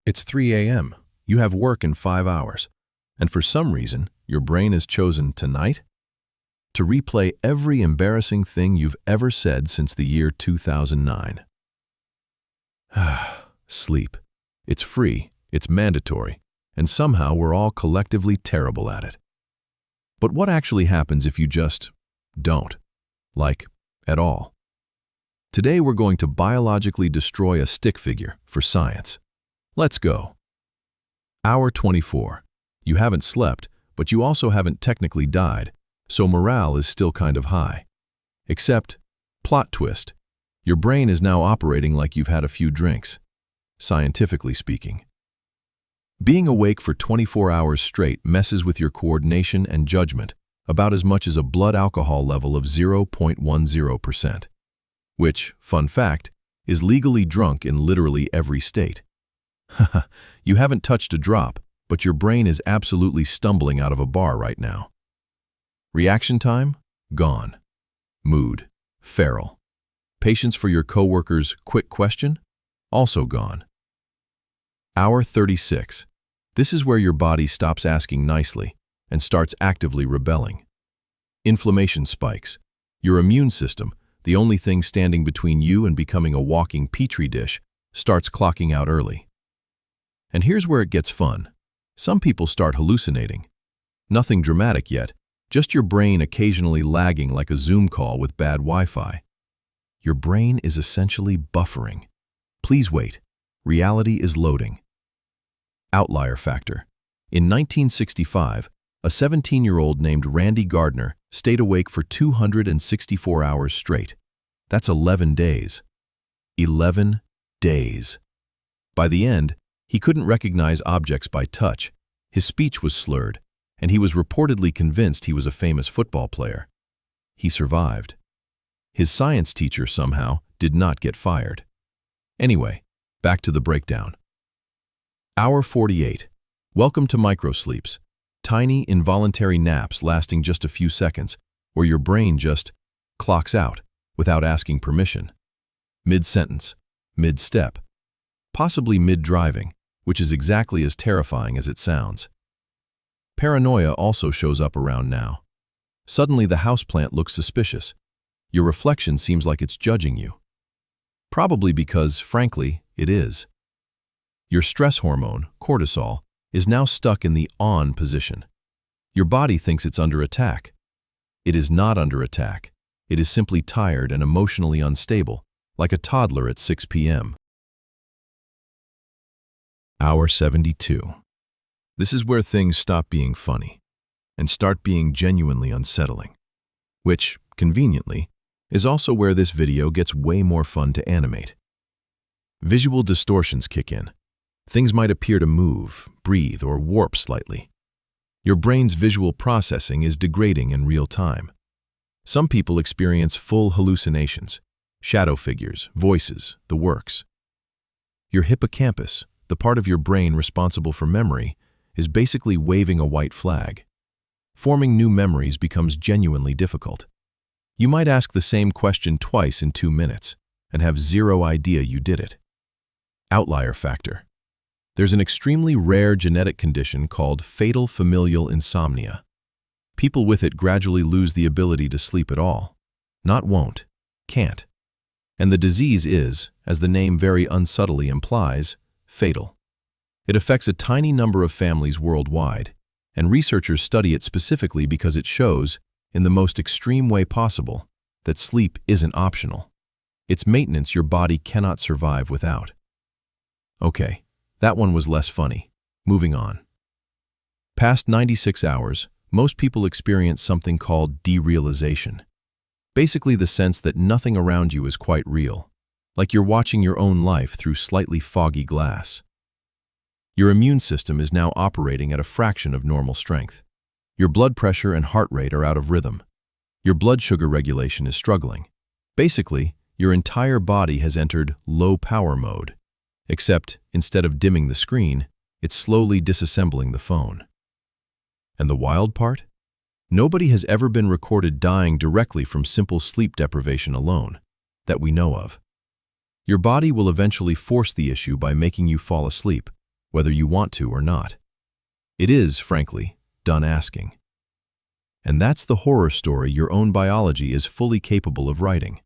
It's 3 a.m. You have work in 5 hours. And for some reason, your brain has chosen tonight to replay every embarrassing thing you've ever said since the year 2009. Sleep. It's free, it's mandatory, and somehow we're all collectively terrible at it. But what actually happens if you just don't? Like, at all? Today we're going to biologically destroy a stick figure for science. Let's go. Hour 24. You haven't slept, but you also haven't technically died, so morale is still kind of high. Except, plot twist, your brain is now operating like you've had a few drinks, scientifically speaking. Being awake for 24 hours straight messes with your coordination and judgment about as much as a blood alcohol level of 0.10%, which, fun fact, is legally drunk in literally every state. You haven't touched a drop, but your brain is absolutely stumbling out of a bar right now. Reaction time? Gone. Mood? Feral. Patience for your coworker's quick question? Also gone. Hour 36. This is where your body stops asking nicely and starts actively rebelling. Inflammation spikes. Your immune system, the only thing standing between you and becoming a walking petri dish, starts clocking out early. And here's where it gets fun. Some people start hallucinating. Nothing dramatic yet, just your brain occasionally lagging like a Zoom call with bad Wi-Fi. Your brain is essentially buffering. Please wait. Reality is loading. Outlier factor. In 1965, a 17-year-old named Randy Gardner stayed awake for 264 hours straight. That's 11 days. 11 days. By the end, he couldn't recognize objects by touch, his speech was slurred, and he was reportedly convinced he was a famous football player. He survived. His science teacher somehow did not get fired. Anyway, back to the breakdown. Hour 48. Welcome to Microsleeps, tiny involuntary naps lasting just a few seconds, where your brain just clocks out without asking permission. Mid-sentence, mid-step, possibly mid-driving, which is exactly as terrifying as it sounds. Paranoia also shows up around now. Suddenly the houseplant looks suspicious. Your reflection seems like it's judging you. Probably because, frankly, it is. Your stress hormone, cortisol, is now stuck in the on position. Your body thinks it's under attack. It is not under attack. It is simply tired and emotionally unstable, like a toddler at 6 p.m. Hour 72. This is where things stop being funny and start being genuinely unsettling, which, conveniently, is also where this video gets way more fun to animate. Visual distortions kick in. Things might appear to move, breathe, or warp slightly. Your brain's visual processing is degrading in real time. Some people experience full hallucinations, shadow figures, voices, the works. Your hippocampus, the part of your brain responsible for memory, is basically waving a white flag. Forming new memories becomes genuinely difficult. You might ask the same question twice in 2 minutes and have zero idea you did it. Outlier factor. There's an extremely rare genetic condition called fatal familial insomnia. People with it gradually lose the ability to sleep at all. Not won't, can't. And the disease is, as the name very unsubtly implies, fatal. It affects a tiny number of families worldwide, and researchers study it specifically because it shows, in the most extreme way possible, that sleep isn't optional. It's maintenance your body cannot survive without. Okay, that one was less funny. Moving on. Past 96 hours, most people experience something called derealization. Basically the sense that nothing around you is quite real, like you're watching your own life through slightly foggy glass. Your immune system is now operating at a fraction of normal strength. Your blood pressure and heart rate are out of rhythm. Your blood sugar regulation is struggling. Basically, your entire body has entered low power mode, except instead of dimming the screen, it's slowly disassembling the phone. And the wild part? Nobody has ever been recorded dying directly from simple sleep deprivation alone, that we know of. Your body will eventually force the issue by making you fall asleep, whether you want to or not. It is, frankly, done asking. And that's the horror story your own biology is fully capable of writing.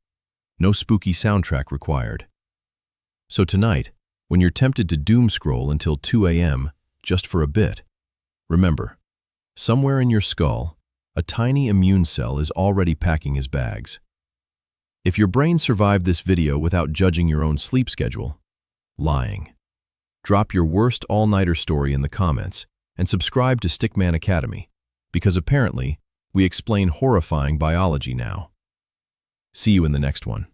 No spooky soundtrack required. So tonight, when you're tempted to doom scroll until 2 a.m. just for a bit, remember, somewhere in your skull, a tiny immune cell is already packing his bags. If your brain survived this video without judging your own sleep schedule, lying. Drop your worst all-nighter story in the comments and subscribe to Stickman-Academy, because apparently, we explain horrifying biology now. See you in the next one.